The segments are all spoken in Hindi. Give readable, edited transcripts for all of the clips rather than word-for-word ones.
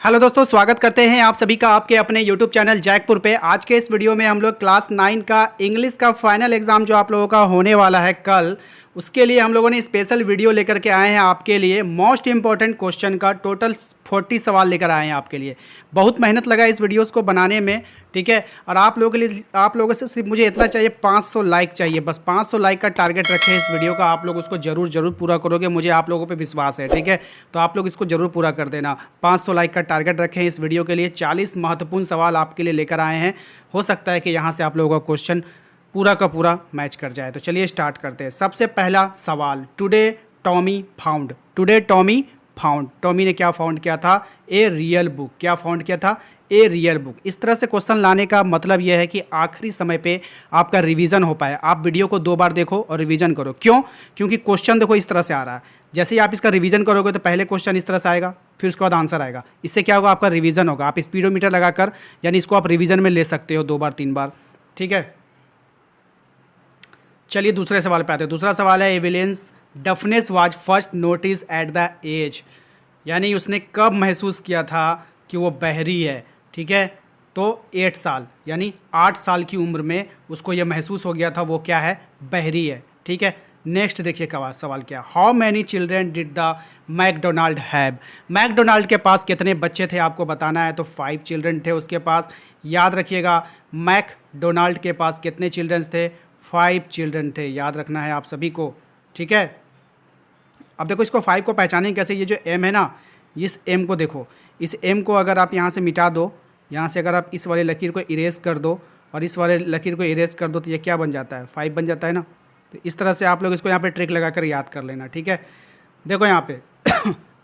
हेलो दोस्तों, स्वागत करते हैं आप सभी का आपके अपने YouTube चैनल जैकपुर पे। आज के इस वीडियो में हम लोग क्लास 9 का इंग्लिश का फाइनल एग्ज़ाम जो आप लोगों का होने वाला है कल, उसके लिए हम लोगों ने स्पेशल वीडियो लेकर के आए हैं आपके लिए। मोस्ट इंपॉर्टेंट क्वेश्चन का टोटल 40 सवाल लेकर आए हैं आपके लिए। बहुत मेहनत लगा इस वीडियोस को बनाने में, ठीक है। और आप लोगों के लिए, आप लोगों से सिर्फ मुझे इतना चाहिए, 500 लाइक चाहिए बस। 500 लाइक का टारगेट रखें इस वीडियो का। आप लोग उसको जरूर पूरा करोगे, मुझे आप लोगों पे विश्वास है, ठीक है। तो आप लोग इसको जरूर पूरा कर देना। 500 लाइक का टारगेट रखें इस वीडियो के लिए। 40 महत्वपूर्ण सवाल आपके लिए लेकर आए हैं। हो सकता है कि यहाँ से आप लोगों का क्वेश्चन पूरा का पूरा मैच कर जाए। तो चलिए स्टार्ट करते हैं। सबसे पहला सवाल, today Tommy found. Today Tommy found, Tommy ने क्या फाउंड किया था? A real book. क्या फाउंड किया था? A real book. इस तरह से क्वेश्चन लाने का मतलब यह है कि आखिरी समय पे आपका रिवीजन हो पाए। आप वीडियो को 2 बार देखो और रिवीजन करो। क्यों? क्योंकि क्वेश्चन देखो इस तरह से आ रहा है। जैसे ही आप इसका रिवीजन करोगे तो पहले क्वेश्चन इस तरह से आएगा, फिर उसके बाद आंसर आएगा। इससे क्या होगा? आपका रिवीजन होगा। आप स्पीडोमीटर लगाकर, यानी इसको आप रिवीजन में ले सकते हो 2 बार 3 बार, ठीक है। चलिए दूसरे सवाल पे आते हैं। दूसरा सवाल है, Evelyn's deafness was first notice at the age. यानी उसने कब महसूस किया था कि वो बहरी है, ठीक है। तो 8 साल, यानी 8 साल की उम्र में उसको ये महसूस हो गया था वो क्या है? बहरी है, ठीक है। नेक्स्ट देखिए सवाल क्या, how many children did the McDonald have. McDonald के पास कितने बच्चे थे आपको बताना है। तो 5 चिल्ड्रन थे उसके पास। याद रखिएगा, मैकडोनाल्ड के पास कितने चिल्ड्रंस थे? 5 चिल्ड्रन थे। याद रखना है आप सभी को, ठीक है। अब देखो इसको 5 को पहचानें कैसे। ये जो m है ना, इस m को देखो, इस m को अगर आप यहाँ से मिटा दो, यहाँ से अगर आप इस वाले लकीर को इरेज कर दो और इस वाले लकीर को इरेज कर दो, तो ये क्या बन जाता है? 5 बन जाता है ना। तो इस तरह से आप लोग इसको यहाँ पे ट्रिक लगाकर याद कर लेना, ठीक है। देखो यहाँ पे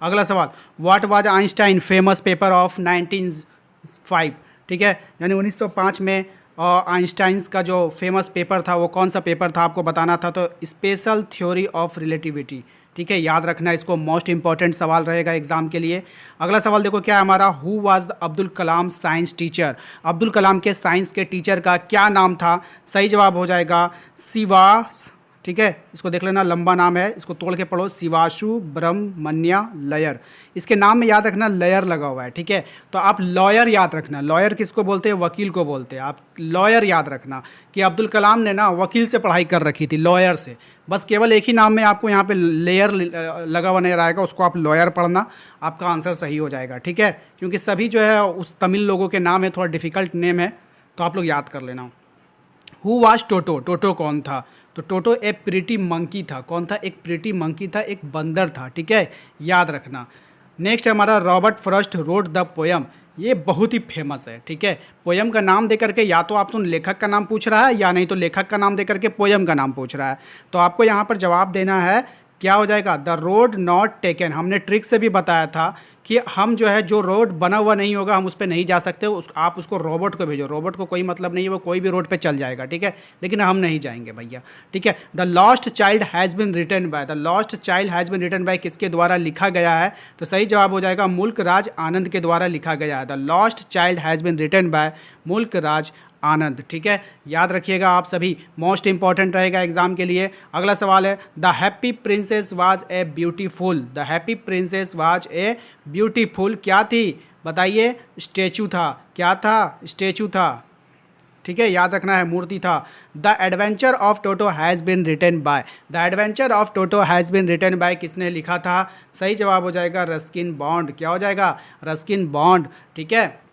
अगला सवाल, what was Einstein famous paper of 1905, ठीक है। यानी 1905 में आइंस्टाइंस का जो फेमस पेपर था वो कौन सा पेपर था आपको बताना था। तो स्पेशल थ्योरी ऑफ रिलेटिविटी, ठीक है। याद रखना, इसको मोस्ट इंपॉर्टेंट सवाल रहेगा एग्जाम के लिए। अगला सवाल देखो क्या है हमारा, who was the Abdul Kalam science teacher. Abdul Kalam के साइंस के टीचर का क्या नाम था? सही जवाब हो जाएगा शिवास, ठीक है। इसको देख लेना, लंबा नाम है, इसको तोड़ के पढ़ो, शिवाशु ब्रह्मण्य लयर। इसके नाम में याद रखना लयर लगा हुआ है, ठीक है। तो आप लॉयर याद रखना। लॉयर किसको बोलते हैं? वकील को बोलते हैं। आप लॉयर याद रखना कि अब्दुल कलाम ने ना वकील से पढ़ाई कर रखी थी, लॉयर से। बस केवल एक ही नाम में आपको यहाँ पे लेयर लगा हुआ नहीं रहेगा, उसको आप लॉयर पढ़ना, आपका आंसर सही हो जाएगा, ठीक है। क्योंकि सभी जो है उस तमिल लोगों के नाम है, थोड़ा डिफ़िकल्ट नेम है, तो आप लोग याद कर लेना। हु वाज टोटो। टोटो कौन था? तो टोटो एक प्रीटी मंकी था। कौन था? एक प्रीटी मंकी था, एक बंदर था, ठीक है। याद रखना। नेक्स्ट है हमारा, Robert Frost road the poem. ये बहुत ही फेमस है, ठीक है। पोयम का नाम दे करके या तो आपसे लेखक का नाम पूछ रहा है, या नहीं तो लेखक का नाम दे करके पोयम का नाम पूछ रहा है। तो आपको यहाँ पर जवाब देना है, क्या हो जाएगा? The road not taken. हमने ट्रिक से भी बताया था कि हम जो है, जो रोड बना हुआ नहीं होगा हम उस पर नहीं जा सकते। आप उसको रोबोट को भेजो, रोबोट को कोई मतलब नहीं है, वो कोई भी रोड पे चल जाएगा, ठीक है। लेकिन हम नहीं जाएंगे भैया, ठीक है। The lost child has been written by. The lost child has been written by किसके द्वारा लिखा गया है? तो सही जवाब हो जाएगा मुल्क राज आनंद के द्वारा लिखा गया है। The lost child has been written by Mulk Raj आनंद, ठीक है। याद रखिएगा आप सभी, मोस्ट इंपॉर्टेंट रहेगा एग्जाम के लिए। अगला सवाल है, the happy princess was a beautiful. The happy princess was a beautiful क्या थी? बताइए। स्टैचू था। क्या था? स्टैचू था, ठीक है। याद रखना है, मूर्ति था। The adventure of Toto has been written by. The adventure of Toto has been written by किसने लिखा था? सही जवाब हो जाएगा रस्किन बॉन्ड। क्या हो जाएगा? रस्किन बॉन्ड, ठीक है।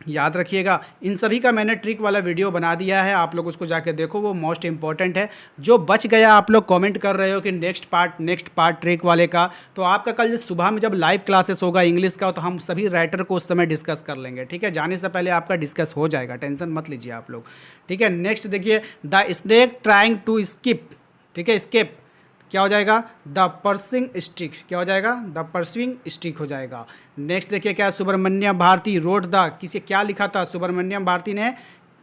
याद रखिएगा, इन सभी का मैंने ट्रिक वाला वीडियो बना दिया है, आप लोग उसको जाके देखो, वो मोस्ट इंपॉर्टेंट है। जो बच गया, आप लोग कमेंट कर रहे हो कि नेक्स्ट पार्ट ट्रिक वाले का, तो आपका कल सुबह में जब लाइव क्लासेस होगा इंग्लिश का, तो हम सभी राइटर को उस समय डिस्कस कर लेंगे, ठीक है। जाने से पहले आपका डिस्कस हो जाएगा, टेंशन मत लीजिए आप लोग, ठीक है। नेक्स्ट देखिए, the snake trying to skip, ठीक है, स्किप क्या हो जाएगा? The pursuing stick. क्या हो जाएगा? द परसिंग स्टिक हो जाएगा। नेक्स्ट देखिए क्या, सुब्रमण्य भारती रोड द, किसे क्या लिखा था? सुब्रमण्यम भारती ने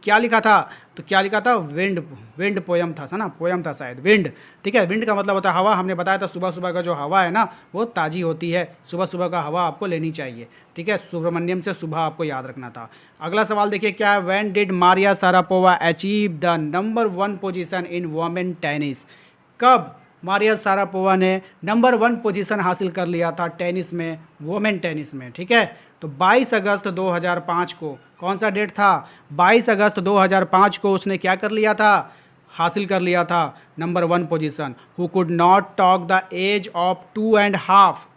क्या लिखा था? तो क्या लिखा था? विंड। विंड पोयम था ना, पोयम था शायद, विंड, ठीक है। विंड का मतलब होता है हवा। हमने बताया था सुबह सुबह का जो हवा है ना, वो ताज़ी होती है। सुबह सुबह का हवा आपको लेनी चाहिए, ठीक है। सुब्रमण्यम से सुबह आपको याद रखना था। अगला सवाल देखिए क्या है, when did Maria Sharapova achieve the number 1 position in women tennis. कब मारिया सारापोवा ने नंबर 1 पोजीशन हासिल कर लिया था टेनिस में, वोमेन टेनिस में, ठीक है। तो 22 अगस्त 2005 को, कौन सा डेट था, 22 अगस्त 2005 को उसने क्या कर लिया था, हासिल कर लिया था number 1 position. Who could not talk the age of 2.5,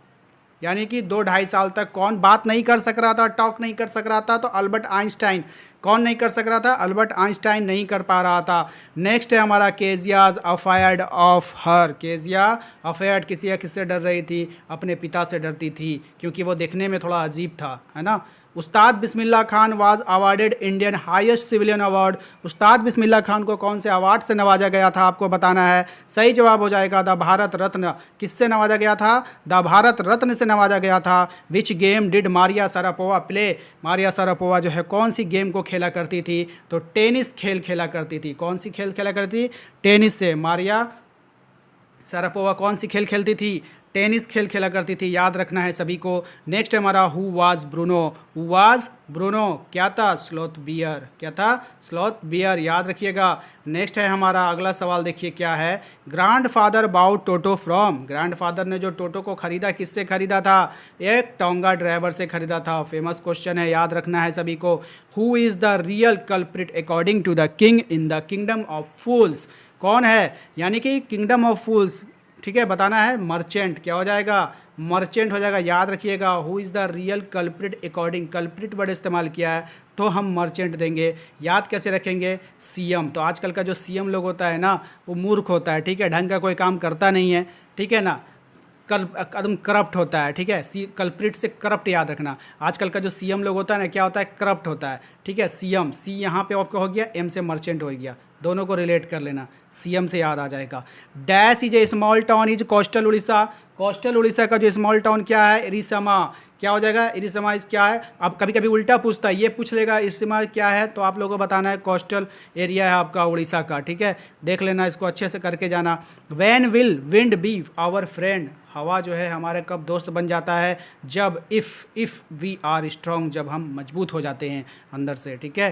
यानी कि 2-2.5 साल तक कौन बात नहीं कर सक रहा था, टॉक नहीं कर सक रहा था, तो अल्बर्ट आइंस्टाइन। कौन नहीं कर सक रहा था, अल्बर्ट आइंस्टाइन नहीं कर पा रहा था। नेक्स्ट है हमारा केजियाज अफायर्ड ऑफ हर। केजिया अफायर्ड किससे डर रही थी, अपने पिता से डरती थी, क्योंकि वो देखने में थोड़ा अजीब था, है ना। Ustad Bismillah Khan was awarded Indian highest civilian award. Ustad Bismillah Khan को कौन से अवार्ड से नवाजा गया था, आपको बताना है। सही जवाब हो जाएगा द भारत रत्न। किससे नवाजा गया था, द भारत रत्न से नवाजा गया था। Which game did Maria Sharapova play. Maria Sharapova जो है कौन सी गेम को खेला करती थी, तो टेनिस खेल खेला करती थी। कौन सी खेल खेला करती, टेनिस से। मारिया सारापोवा कौन सी खेल खेलती थी, टेनिस खेल खेला करती थी, याद रखना है सभी को। नेक्स्ट है हमारा who was Bruno. Who was Bruno क्या था, स्लॉथ बियर। क्या था, स्लॉथ बियर, याद रखिएगा। नेक्स्ट है हमारा अगला सवाल, देखिए क्या है। Grandfather bought Toto from. Grandfather ने जो टोटो को खरीदा, किससे खरीदा था, एक टोंगा ड्राइवर से खरीदा था। फेमस क्वेश्चन है, याद रखना है सभी को। Who is the real culprit according to the king in the kingdom of fools. कौन है, यानी कि किंगडम ऑफ फूल्स, ठीक है, बताना है। मर्चेंट, क्या हो जाएगा, मर्चेंट हो जाएगा, याद रखिएगा। Who is the real culprit according, culprit word इस्तेमाल किया है तो हम मर्चेंट देंगे। याद कैसे रखेंगे, सीएम। तो आजकल का जो सीएम लोग होता है ना, वो मूर्ख होता है, ठीक है, ढंग का कोई काम करता नहीं है, ठीक है ना, एकदम करप्ट होता है, ठीक है। कल्प्रिट से करप्ट याद रखना। आजकल का जो सीएम लोग होता है ना, क्या होता है, करप्ट होता है, ठीक है। सीएम, सी यहाँ पे आपका हो गया, एम से मर्चेंट हो गया, दोनों को रिलेट कर लेना, सीएम से याद आ जाएगा। Dash is a small town is coastal Orissa. Coastal Orissa का जो स्मॉल टाउन क्या है, इरिसमा। क्या हो जाएगा, इरिसमा इस क्या है। अब कभी कभी उल्टा पूछता है, ये पूछ लेगा इरिसमा क्या है, तो आप लोगों को बताना है कोस्टल एरिया है आपका उड़ीसा का, ठीक है। देख लेना, इसको अच्छे से करके जाना। When will wind be our friend. हवा जो है हमारे कब दोस्त बन जाता है, जब इफ़ वी आर स्ट्रॉन्ग, जब हम मजबूत हो जाते हैं अंदर से, ठीक है,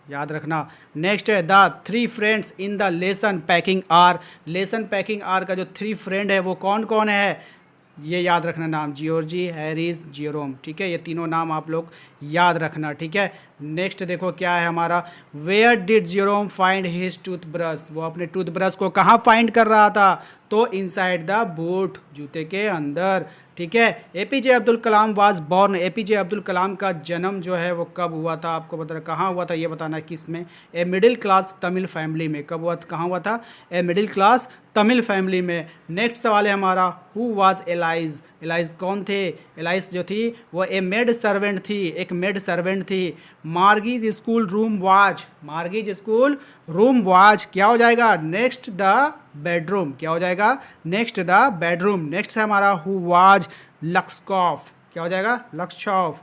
याद रखना। नेक्स्ट है the 3 friends in the lesson packing are. Lesson packing are का जो 3 फ्रेंड है वो कौन कौन है, ये याद रखना नाम, जियोर्जी, हैरिस, जियोरोम, ठीक है, ये तीनों नाम आप लोग याद रखना, ठीक है। नेक्स्ट देखो क्या है हमारा, where did Jerome find his toothbrush. वो अपने टूथब्रश को कहाँ फाइंड कर रहा था, तो इनसाइड द बूट, जूते के अंदर, ठीक है। APJ Abdul Kalam was born. APJ Abdul Kalam का जन्म जो है वो कब हुआ था, आपको बता, कहाँ हुआ था ये बताना है, किस में, a middle class Tamil family में। कब हुआ, कहाँ हुआ था, a middle class Tamil family में। नेक्स्ट सवाल है हमारा, हु वाज एलाइज। एलाइज कौन थे, एलाइज जो थी वो ए मेड सर्वेंट थी, एक मेड सर्वेंट थी। Margie's school room was. Margie's school room was, क्या हो जाएगा, नेक्स्ट द बेडरूम। क्या हो जाएगा, नेक्स्ट द बेडरूम। नेक्स्ट है हमारा हु वाज लक्सकॉफ। क्या हो जाएगा, लक्सकॉफ,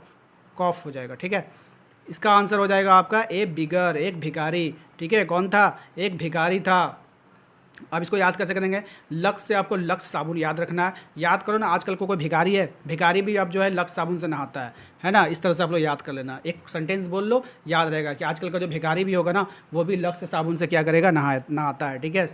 कॉफ हो जाएगा, ठीक है। इसका आंसर हो जाएगा आपका ए बिगर, एक भिखारी, ठीक है। कौन था, एक भिखारी था। अब इसको याद कैसे करेंगे, लक्स से आपको लक्स साबुन याद रखना है। याद करो ना, आजकल को कोई भिखारी है, भिखारी भी अब जो है लक्स साबुन से नहाता है ना। इस तरह से आप लोग याद कर लेना, एक सेंटेंस बोल लो, याद रहेगा कि आजकल का जो भिखारी भी होगा ना, वो भी लक्स साबुन से क्या करेगा, नहाता है, ठीक है।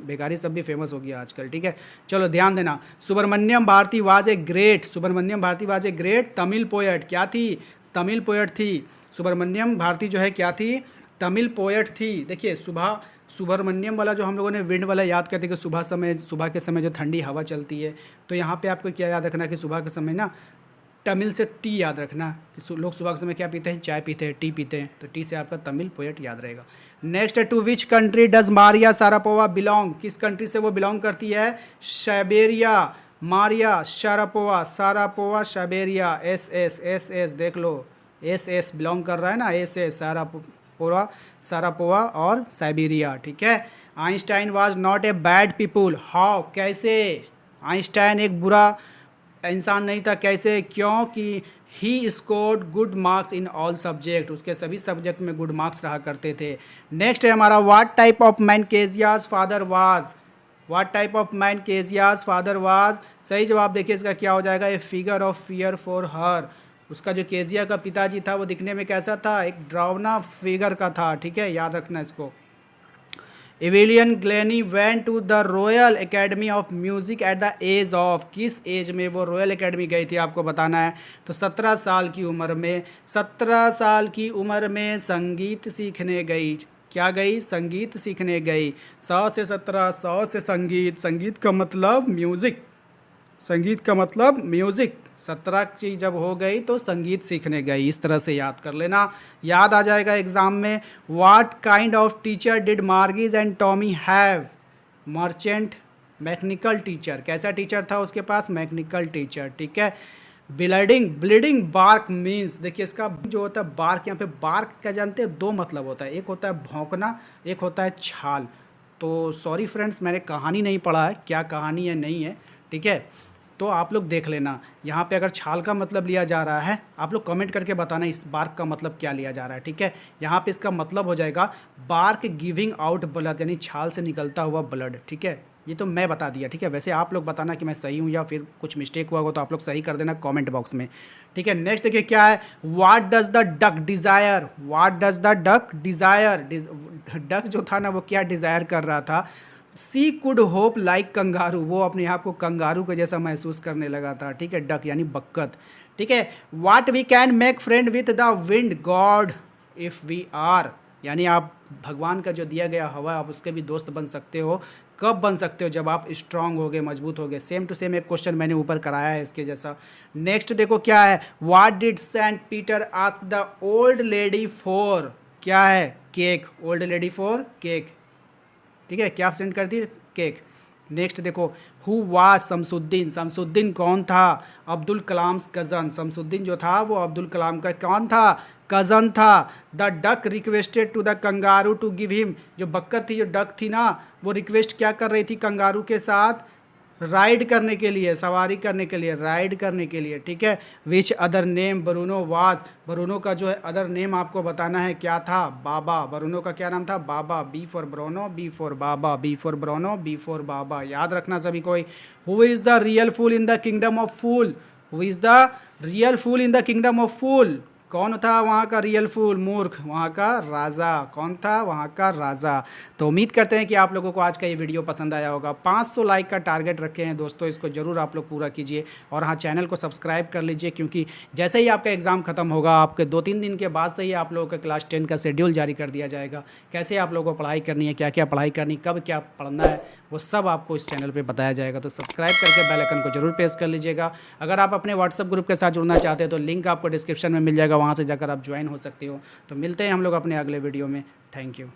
भिखारी सब भी फेमस हो गया आजकल, ठीक है। चलो ध्यान देना। Subramania Bharati was a great. Subramania Bharati was a great Tamil poet. क्या थी, तमिल पोएट थी। सुब्रमण्यम भारती जो है क्या थी, तमिल पोएट थी। देखिए सुब्रमण्यम वाला जो हम लोगों ने विंड वाला याद करते कि सुबह के समय जो ठंडी हवा चलती है, तो यहाँ पे आपको क्या याद रखना कि सुबह के समय ना तमिल से टी याद रखना कि लोग सुबह के समय क्या पीते हैं, चाय पीते हैं, टी पीते हैं, तो टी से आपका तमिल पोएट याद रहेगा। Next, to which country does Maria Sharapova belong. किस कंट्री से वो बिलोंग करती है, Siberia. Maria Sharapova, Sharapova Siberia, S देख लो, एस बिलोंग कर रहा है ना, एस सारापोवा और साइबेरिया, ठीक है। Einstein was not a bad people. How, कैसे, आइंस्टाइन एक बुरा इंसान नहीं था, कैसे, क्योंकि he scored good marks in all subject, उसके सभी सब्जेक्ट में गुड मार्क्स रहा करते थे। नेक्स्ट है हमारा, what type of man Kezia's father was. What type of man Kezia's father was, सही जवाब देखिए इसका क्या हो जाएगा, a figure of fear for her. उसका जो केजिया का पिताजी था वो दिखने में कैसा था, एक डरावना फिगर का था, ठीक है, याद रखना इसको। Evelyn Glennie went to the Royal Academy of Music at the age of, किस एज में वो रॉयल एकेडमी गई थी आपको बताना है। तो 17 साल की उम्र में, 17 साल की उम्र में संगीत सीखने गई। क्या गई? संगीत सीखने गई। 100 से 17, 100 से संगीत, संगीत का मतलब म्यूज़िक, संगीत का मतलब म्यूज़िक। 17 की जब हो गई तो संगीत सीखने गई। इस तरह से याद कर लेना, याद आ जाएगा एग्ज़ाम में। What kind of teacher did Margie's and Tommy have? Merchant mechanical teacher. कैसा टीचर था उसके पास? मैकेनिकल टीचर, ठीक है। ब्लीडिंग, ब्लीडिंग बार्क मीन्स, देखिए इसका जो होता है बार्क, यहाँ पे बार्क क्या जानते हैं? दो मतलब होता है, एक होता है भौंकना, एक होता है छाल। तो सॉरी फ्रेंड्स, मैंने कहानी नहीं पढ़ा है, क्या कहानी है नहीं है, ठीक है। तो आप लोग देख लेना, यहाँ पे अगर छाल का मतलब लिया जा रहा है, आप लोग कमेंट करके बताना इस बार्क का मतलब क्या लिया जा रहा है, ठीक है। यहाँ पे इसका मतलब हो जाएगा बार्क गिविंग आउट ब्लड, यानी छाल से निकलता हुआ ब्लड, ठीक है। ये तो मैं बता दिया, ठीक है। वैसे आप लोग बताना कि मैं सही हूँ या फिर कुछ मिस्टेक हुआ हो तो आप लोग सही कर देना कमेंट बॉक्स में, ठीक है। नेक्स्ट देखिए क्या है, what does the duck desire? What does the duck desire? Duck जो था ना वो क्या डिज़ायर कर रहा था? सी कुड होप लाइक कंगारू, वो अपने आप को कंगारू के जैसा महसूस करने लगा था, ठीक है। डक यानी बक्कत, ठीक है। What we can make friend with the wind god if we are, यानी आप भगवान का जो दिया गया हवा आप उसके भी दोस्त बन सकते हो। कब बन सकते हो? जब आप स्ट्रांग होगे, मजबूत होगे। सेम टू सेम एक क्वेश्चन मैंने ऊपर कराया है इसके जैसा। नेक्स्ट देखो क्या है, what did Saint Peter ask the old lady for? क्या है? Cake. Old lady for cake, ठीक है। क्या सेंड करती है? केक। नेक्स्ट देखो, हु वाज शमसुद्दीन? शमसुद्दीन कौन था? अब्दुल कलाम कज़न। शमसुद्दीन जो था वो अब्दुल कलाम का कौन था? कज़न था। The duck requested to the kangaroo to give him, जो बक्कत थी, जो डक थी ना, वो रिक्वेस्ट क्या कर रही थी कंगारू के साथ? राइड करने के लिए, सवारी करने के लिए, राइड करने के लिए, ठीक है। Which other name Bruno was? Bruno का जो है अदर नेम आपको बताना है क्या था? बाबा। ब्रूनो का क्या नाम था? Baba. B for Bruno, B for Baba, B for Bruno, B for Baba. याद रखना सभी कोई। Who is the real fool in the kingdom of fool? Who is the real fool in the kingdom of fool? कौन था वहाँ का रियल फूल? मूर्ख। वहाँ का राजा। कौन था? वहाँ का राजा। तो उम्मीद करते हैं कि आप लोगों को आज का ये वीडियो पसंद आया होगा। 500 लाइक का टारगेट रखे हैं दोस्तों, इसको ज़रूर आप लोग पूरा कीजिए। और हाँ, चैनल को सब्सक्राइब कर लीजिए, क्योंकि जैसे ही आपका एग्ज़ाम खत्म होगा, आपके 2-3 दिन के बाद से ही आप लोगों का क्लास 10 का शेड्यूल जारी कर दिया जाएगा। कैसे आप लोगों को पढ़ाई करनी है, क्या क्या पढ़ाई करनी, कब क्या पढ़ना है, वो सब आपको इस चैनल पे बताया जाएगा। तो सब्सक्राइब करके बेल आइकन को जरूर प्रेस कर लीजिएगा। अगर आप अपने व्हाट्सएप ग्रुप के साथ जुड़ना चाहते हैं तो लिंक आपको डिस्क्रिप्शन में मिल जाएगा, वहाँ से जाकर आप ज्वाइन हो सकते हो। तो मिलते हैं हम लोग अपने अगले वीडियो में। Thank you.